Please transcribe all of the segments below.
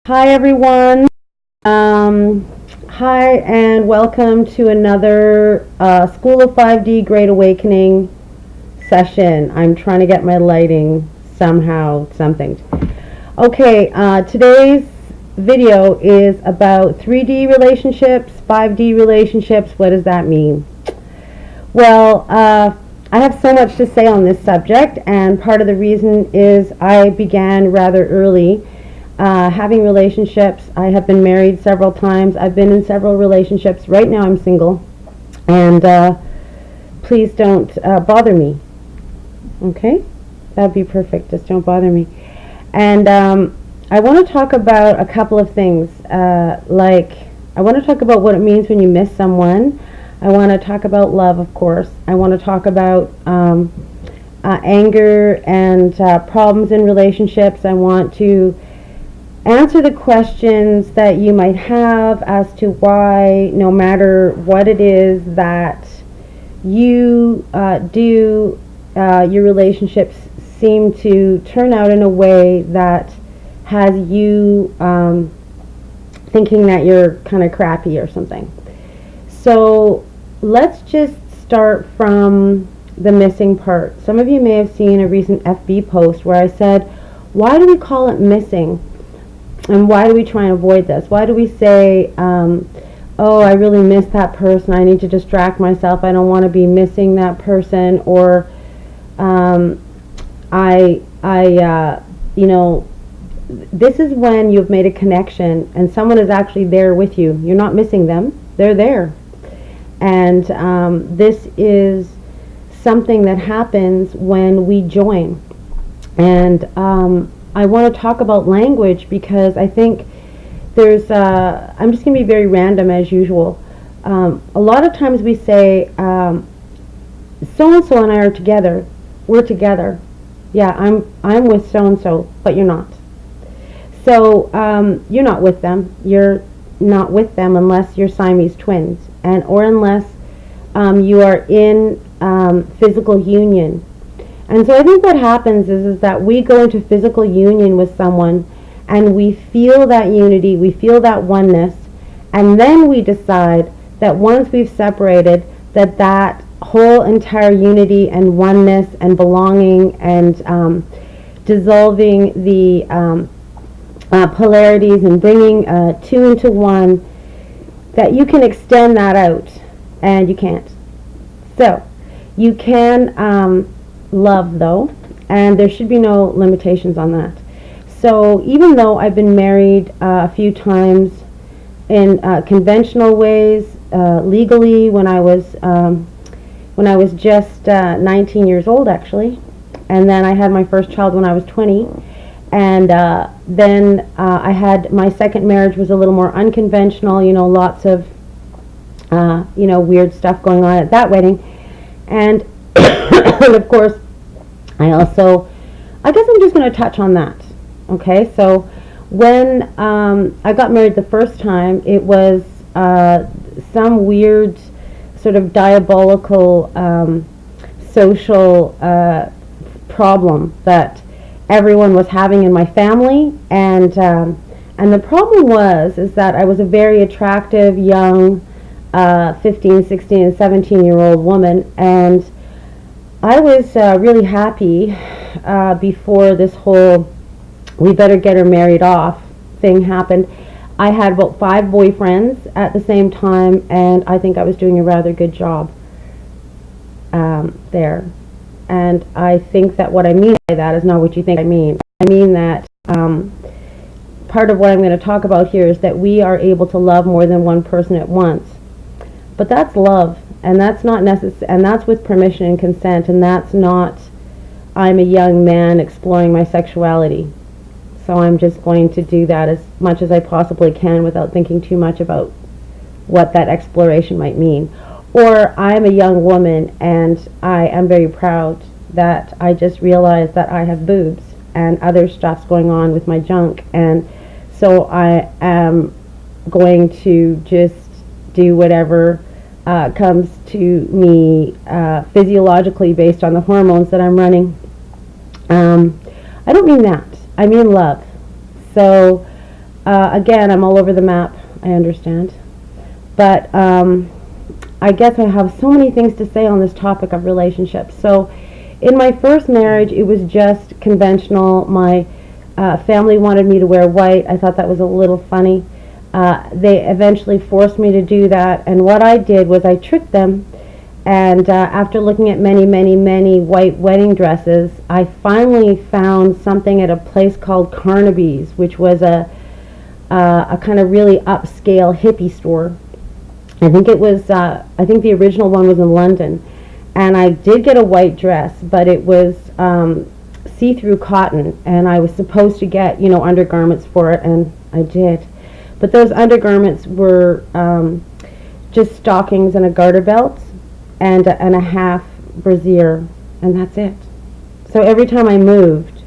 Hi everyone. Hi and welcome to another School of 5D Great Awakening session. I'm trying to get my lighting somehow, something. Okay, today's video is about 3D relationships, 5D relationships. What does that mean? Well, I have so much to say on this subject, and part of the reason is I began rather early having relationships. I have been married several times. I've been in several relationships. Right now I'm single. And please don't bother me. Okay? That'd be perfect. Just don't bother me. And I want to talk about a couple of things. Like, I want to talk about what it means when you miss someone. I want to talk about love, of course. I want to talk about anger and problems in relationships. I want to answer the questions that you might have as to why, no matter what it is that you do, your relationships seem to turn out in a way that has you thinking that you're kind of crappy or something. So let's just start from the missing part. Some of you may have seen a recent FB post where I said, why do we call it missing? And why do we try and avoid this? Why do we say, oh, I really miss that person. I need to distract myself. I don't want to be missing that person. Or this is when you've made a connection and someone is actually there with you. You're not missing them. They're there. And this is something that happens when we join. And I want to talk about language because I think there's, I'm just going to be very random as usual. A lot of times we say, so-and-so and I are together. We're together. Yeah, I'm with so-and-so, but you're not. So you're not with them. You're not with them unless you're Siamese twins, or unless you are in physical union. And so I think what happens is that we go into physical union with someone and we feel that unity, we feel that oneness, and then we decide that once we've separated, that whole entire unity and oneness and belonging and dissolving the polarities and bringing two into one, that you can extend that out, and you can't. So you can love, though, and there should be no limitations on that. So even though I've been married a few times in conventional ways, legally, when I was just 19 years old, actually, and then I had my first child when I was 20, and then I had my second marriage was a little more unconventional, lots of weird stuff going on at that wedding, and and of course I guess I'm just going to touch on that. Okay, so when I got married the first time, it was some weird sort of diabolical social problem that everyone was having in my family, and the problem is that I was a very attractive young 15, 16, and 17-year-old woman, and I was really happy before this whole we better get her married off thing happened. I had about 5 boyfriends at the same time, and I think I was doing a rather good job there. And I think that what I mean by that is not what you think I mean. I mean that part of what I'm going to talk about here is that we are able to love more than one person at once. But that's love. And that's not necessary, and that's with permission and consent, and that's not, I'm a young man exploring my sexuality. So I'm just going to do that as much as I possibly can without thinking too much about what that exploration might mean. Or I'm a young woman and I am very proud that I just realized that I have boobs and other stuff's going on with my junk, and so I am going to just do whatever comes to me physiologically based on the hormones that I'm running. I don't mean that. I mean love. So Again, I'm all over the map, I understand. But I guess I have so many things to say on this topic of relationships. So in my first marriage, it was just conventional. My family wanted me to wear white. I thought that was a little funny. They eventually forced me to do that, and what I did was I tricked them, and after looking at many, many, many white wedding dresses, I finally found something at a place called Carnaby's, which was a kind of really upscale hippie store. I think it was, I think the original one was in London, and I did get a white dress, but it was see-through cotton, and I was supposed to get, you know, undergarments for it, and I did. But those undergarments were just stockings and a garter belt and a half brassiere, and that's it. So every time I moved,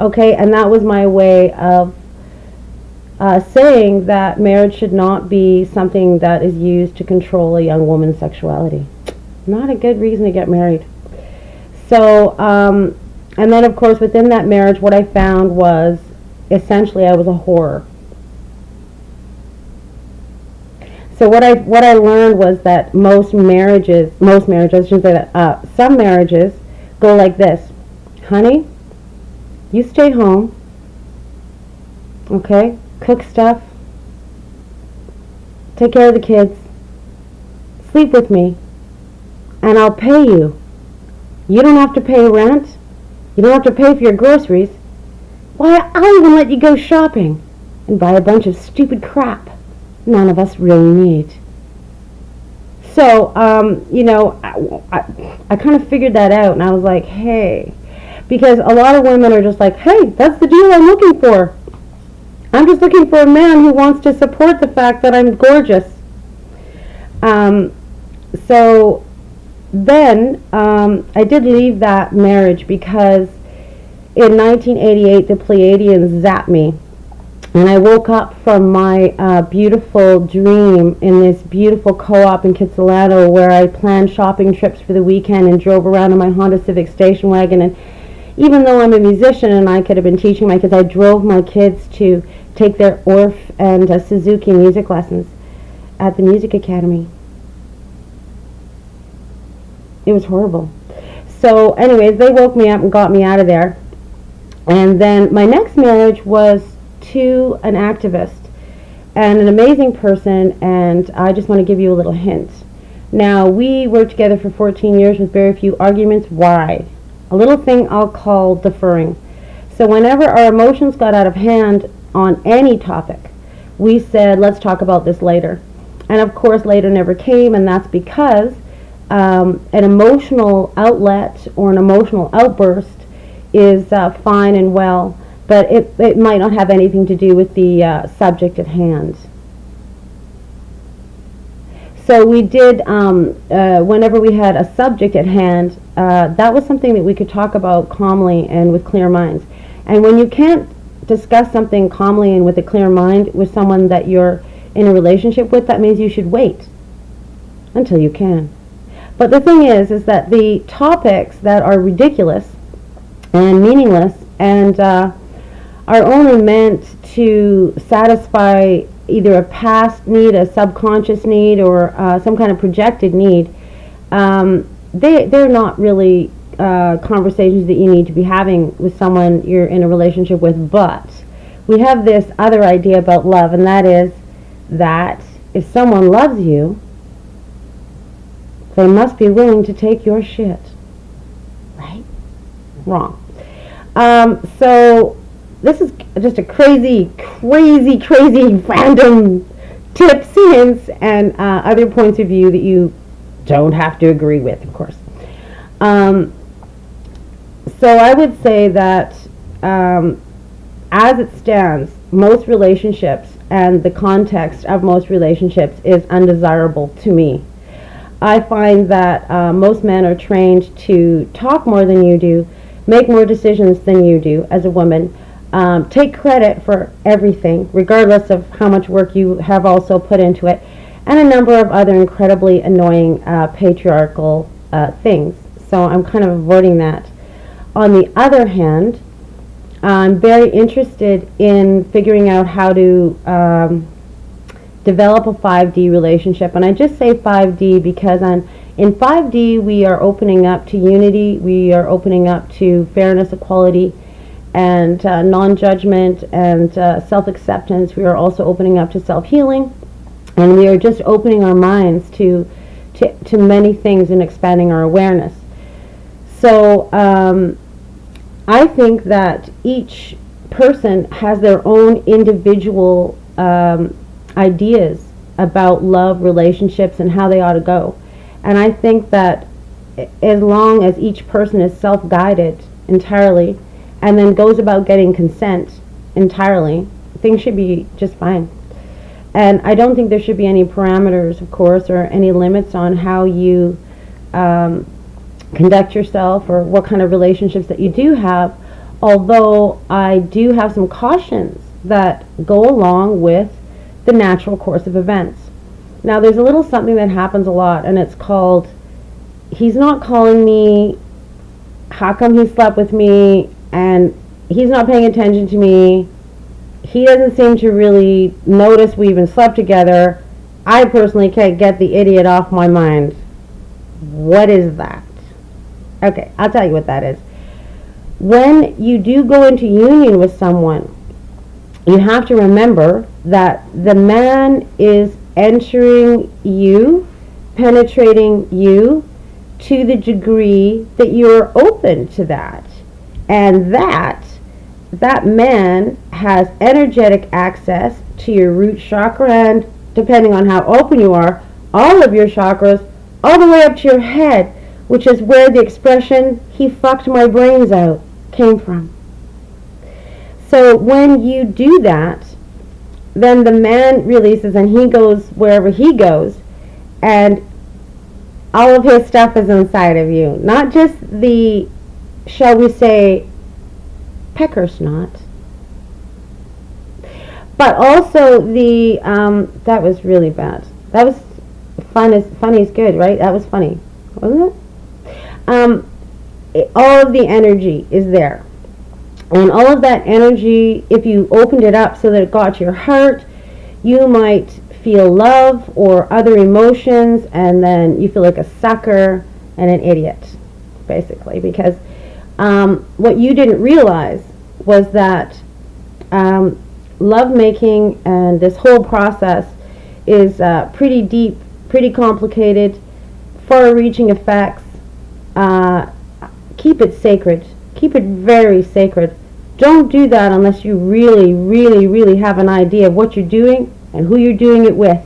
okay, and that was my way of saying that marriage should not be something that is used to control a young woman's sexuality. Not a good reason to get married. So, and then of course within that marriage, what I found was essentially I was a whore. So what I learned was that most marriages, I shouldn't say that, some marriages go like this. Honey, you stay home, okay, cook stuff, take care of the kids, sleep with me, and I'll pay you. You don't have to pay rent. You don't have to pay for your groceries. Why, I'll even let you go shopping and buy a bunch of stupid crap none of us really need. So, you know, I kind of figured that out, and I was like, hey, because a lot of women are just like, hey, that's the deal I'm looking for. I'm just looking for a man who wants to support the fact that I'm gorgeous. So then I did leave that marriage because in 1988 the Pleiadians zapped me. And I woke up from my beautiful dream in this beautiful co-op in Kitsilano where I planned shopping trips for the weekend and drove around in my Honda Civic station wagon. And even though I'm a musician and I could have been teaching my kids, I drove my kids to take their Orff and Suzuki music lessons at the Music Academy. It was horrible. So anyways, they woke me up and got me out of there. And then my next marriage was to an activist and an amazing person, and I just want to give you a little hint. Now, we worked together for 14 years with very few arguments. Why? A little thing I'll call deferring. So whenever our emotions got out of hand on any topic, we said, let's talk about this later. And of course, later never came, and that's because an emotional outlet or an emotional outburst is fine and well, but it might not have anything to do with the subject at hand. So we did, whenever we had a subject at hand, that was something that we could talk about calmly and with clear minds. And when you can't discuss something calmly and with a clear mind with someone that you're in a relationship with, that means you should wait until you can. But the thing is that the topics that are ridiculous and meaningless and are only meant to satisfy either a past need, a subconscious need, or some kind of projected need, they're not really conversations that you need to be having with someone you're in a relationship with. But we have this other idea about love, and that is that if someone loves you, they must be willing to take your shit. Right? Wrong. So this is just a crazy random tips, hints, and other points of view that you don't have to agree with, of course. So I would say that as it stands, most relationships and the context of most relationships is undesirable to me. I find that most men are trained to talk more than you do, make more decisions than you do as a woman, take credit for everything, regardless of how much work you have also put into it, and a number of other incredibly annoying patriarchal things. So I'm kind of avoiding that. On the other hand, I'm very interested in figuring out how to develop a 5D relationship. And I just say 5D because in 5D we are opening up to unity, we are opening up to fairness, equality, and non-judgment, and self-acceptance. We are also opening up to self-healing, and we are just opening our minds to many things and expanding our awareness. So I think that each person has their own individual ideas about love, relationships, and how they ought to go. And I think that as long as each person is self-guided entirely and then goes about getting consent entirely, things should be just fine. And I don't think there should be any parameters, of course, or any limits on how you conduct yourself or what kind of relationships that you do have, although I do have some cautions that go along with the natural course of events. Now, there's a little something that happens a lot, and it's called, he's not calling me, how come he slept with me, and he's not paying attention to me, he doesn't seem to really notice we even slept together, I personally can't get the idiot off my mind. What is that? Okay, I'll tell you what that is. When you do go into union with someone, you have to remember that the man is entering you, penetrating you to the degree that you're open to that. And that man has energetic access to your root chakra, and depending on how open you are, all of your chakras, all the way up to your head, which is where the expression, he fucked my brains out, came from. So when you do that, then the man releases and he goes wherever he goes, and all of his stuff is inside of you. Not just the, shall we say, pecker snot, but also the, that was really bad. That was funny is good, right? That was funny, wasn't it? All of the energy is there. And all of that energy, if you opened it up so that it got to your heart, you might feel love or other emotions, and then you feel like a sucker and an idiot, basically. Because what you didn't realize was that lovemaking and this whole process is pretty deep, pretty complicated, far-reaching effects. Keep it sacred. Keep it very sacred. Don't do that unless you really, really, really have an idea of what you're doing and who you're doing it with.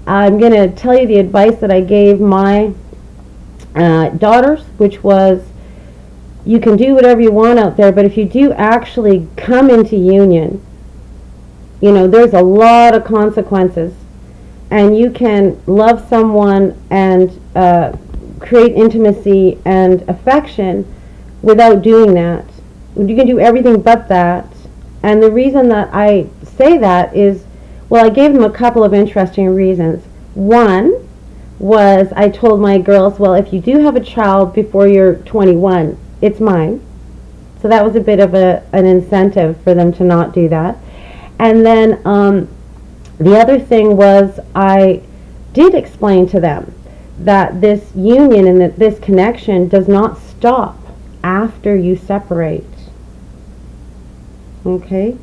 I'm going to tell you the advice that I gave my daughters, which was, you can do whatever you want out there, but if you do actually come into union, you know, there's a lot of consequences. And you can love someone and create intimacy and affection without doing that. You can do everything but that. And the reason that I say that is, well, I gave them a couple of interesting reasons. One was, I told my girls, well, if you do have a child before you're 21, it's mine. So that was a bit of an incentive for them to not do that. And then the other thing was, I did explain to them that this union and that this connection does not stop after you separate. Okay?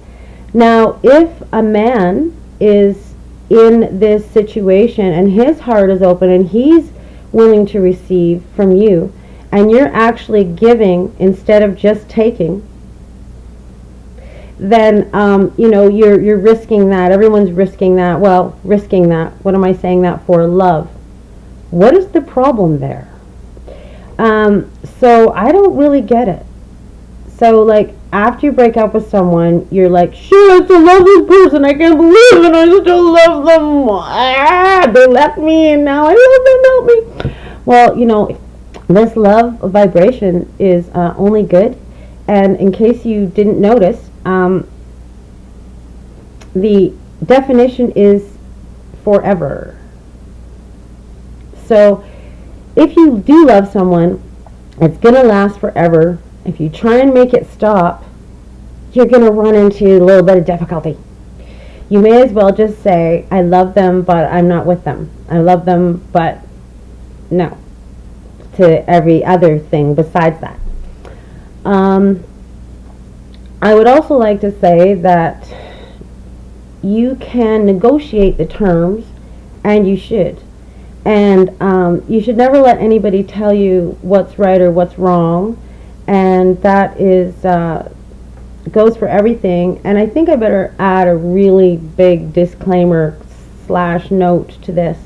Now, if a man is in this situation and his heart is open and he's willing to receive from you, and you're actually giving instead of just taking, then you know, you're risking that. Everyone's risking that. Well, risking that. What am I saying that for? Love. What is the problem there? So I don't really get it. So, like, after you break up with someone, you're like, sure, I still love this person. I can't believe it. I still love them. They left me, and now I love them. Help me. Well, you know, this love vibration is only good. And in case you didn't notice, the definition is forever. So if you do love someone, it's going to last forever. If you try and make it stop, you're going to run into a little bit of difficulty. You may as well just say, I love them, but I'm not with them. I love them, but no, to every other thing besides that. I would also like to say that you can negotiate the terms, and you should. And you should never let anybody tell you what's right or what's wrong. And that is goes for everything. And I think I better add a really big disclaimer / note to this.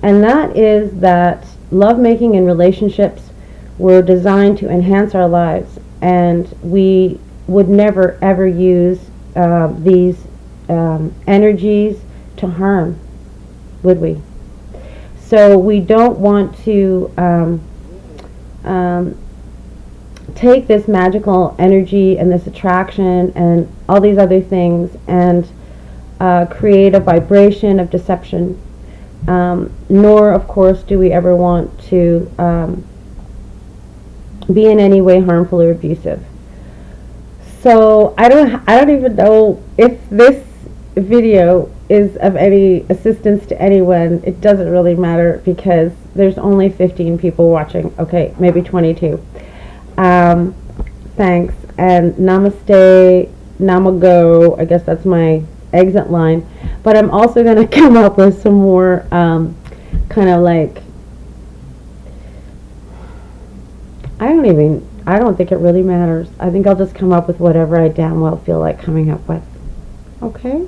And that is that lovemaking and relationships were designed to enhance our lives. And we would never ever use these energies to harm, would we? So we don't want to take this magical energy and this attraction and all these other things and create a vibration of deception. Nor, of course, do we ever want to be in any way harmful or abusive. So I don't even know if this video is of any assistance to anyone. It doesn't really matter because there's only 15 people watching. Okay, maybe 22. Thanks, and namaste, namago. I guess that's my exit line. But I'm also going to come up with some more kind of like, I don't think it really matters. I think I'll just come up with whatever I damn well feel like coming up with. Okay?